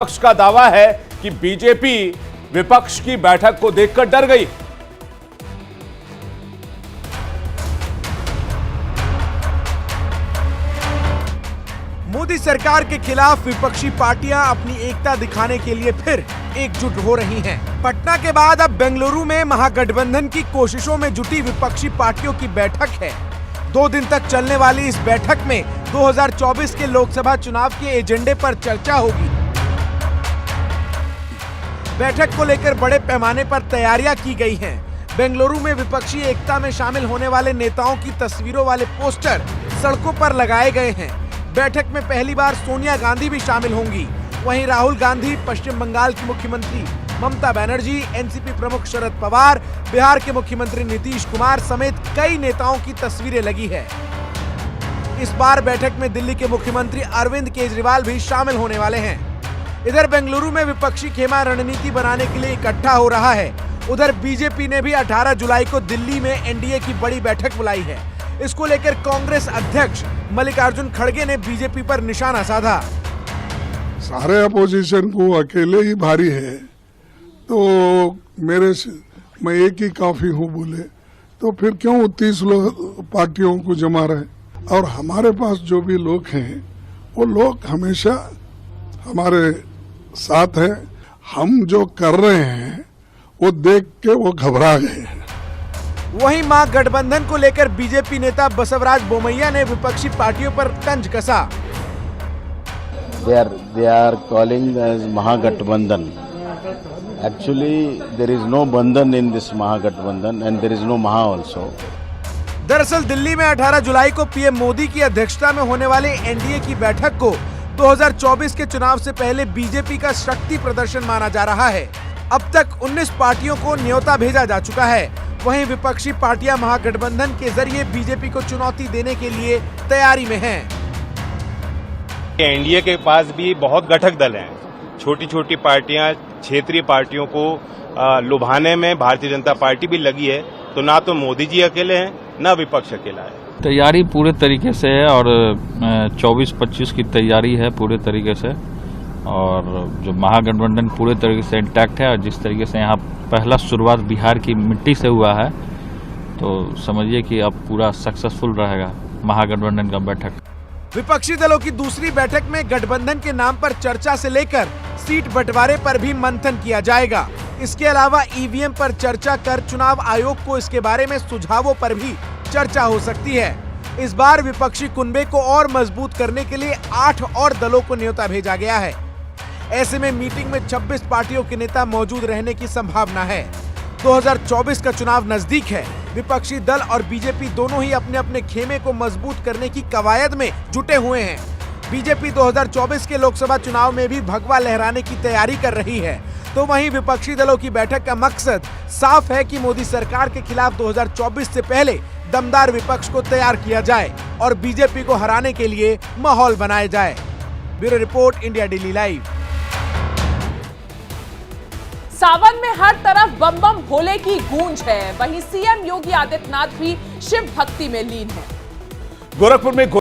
विपक्ष का दावा है कि बीजेपी विपक्ष की बैठक को देखकर डर गई। मोदी सरकार के खिलाफ विपक्षी पार्टियां अपनी एकता दिखाने के लिए फिर एकजुट हो रही हैं। पटना के बाद अब बेंगलुरु में महागठबंधन की कोशिशों में जुटी विपक्षी पार्टियों की बैठक है। 2 दिन तक चलने वाली इस बैठक में 2024 के लोकसभा चुनाव के एजेंडे पर चर्चा होगी। बैठक को लेकर बड़े पैमाने पर तैयारियां की गई हैं। बेंगलुरु में विपक्षी एकता में शामिल होने वाले नेताओं की तस्वीरों वाले पोस्टर सड़कों पर लगाए गए हैं। बैठक में पहली बार सोनिया गांधी भी शामिल होंगी। वहीं राहुल गांधी, पश्चिम बंगाल की मुख्यमंत्री ममता बनर्जी, एनसीपी प्रमुख शरद पवार, बिहार के मुख्यमंत्री नीतीश कुमार समेत कई नेताओं की तस्वीरें लगी है। इस बार बैठक में दिल्ली के मुख्यमंत्री अरविंद केजरीवाल भी शामिल होने वाले हैं। इधर बेंगलुरु में विपक्षी खेमा रणनीति बनाने के लिए इकट्ठा हो रहा है। उधर बीजेपी ने भी 18 जुलाई को दिल्ली में एनडीए की बड़ी बैठक बुलाई है। इसको लेकर कांग्रेस अध्यक्ष मल्लिकार्जुन खड़गे ने बीजेपी पर निशाना साधा। सारे अपोजिशन को अकेले ही भारी है, तो मैं एक ही काफी हूँ बोले, तो फिर क्यों 30 पार्टियों को जमा रहे। और हमारे पास जो भी लोग हैं वो लोग हमेशा हमारे साथ हैं। हम जो कर रहे हैं वो देख के वो घबरा गए हैं। वहीं महागठबंधन को लेकर बीजेपी नेता बसवराज बोमैया ने विपक्षी पार्टियों पर तंज कसा। They are calling as Mahagathbandhan. Actually, there is no Bandhan in this Mahagathbandhan and there is no Maha also. दरअसल दिल्ली में 18 जुलाई को पीएम मोदी की अध्यक्षता में होने वाले एनडीए की बैठक को 2024 के चुनाव से पहले बीजेपी का शक्ति प्रदर्शन माना जा रहा है। अब तक 19 पार्टियों को न्योता भेजा जा चुका है। वहीं विपक्षी पार्टियां महागठबंधन के जरिए बीजेपी को चुनौती देने के लिए तैयारी में हैं। एनडीए के पास भी बहुत घटक दल हैं। छोटी छोटी पार्टियां, क्षेत्रीय पार्टियों को लुभाने में भारतीय जनता पार्टी भी लगी है। तो ना तो मोदी जी अकेले हैं, ना विपक्ष अकेला है। तैयारी पूरे तरीके से है और 24-25 की तैयारी है पूरे तरीके से। और जो महागठबंधन पूरे तरीके से इंटैक्ट है और जिस तरीके से यहाँ पहला शुरुआत बिहार की मिट्टी से हुआ है, तो समझिए कि अब पूरा सक्सेसफुल रहेगा महागठबंधन का बैठक। विपक्षी दलों की दूसरी बैठक में गठबंधन के नाम पर चर्चा से लेकर सीट बंटवारे पर भी मंथन किया जाएगा। इसके अलावा ईवीएम पर चर्चा कर चुनाव आयोग को इसके बारे में सुझावों पर भी चर्चा हो सकती है। इस बार विपक्षी कुनबे को और मजबूत करने के लिए 8 और दलों को न्योता भेजा गया है। ऐसे में मीटिंग में 26 पार्टियों के नेता मौजूद रहने की संभावना है। 2024 का चुनाव नजदीक है। विपक्षी दल और बीजेपी दोनों ही अपने अपने खेमे को मजबूत करने की कवायद में जुटे हुए हैं। बीजेपी 2024 के लोकसभा चुनाव में भी भगवा लहराने की तैयारी कर रही है, तो वहीं विपक्षी दलों की बैठक का मकसद साफ है कि मोदी सरकार के खिलाफ 2024 से पहले दमदार विपक्ष को तैयार किया जाए और बीजेपी को हराने के लिए माहौल बनाया जाए। Bureau report, India daily live. Sawan में हर तरफ बम बम भोले की गूंज है। वहीं सीएम योगी आदित्यनाथ भी शिव भक्ति में लीन है। गोरखपुर में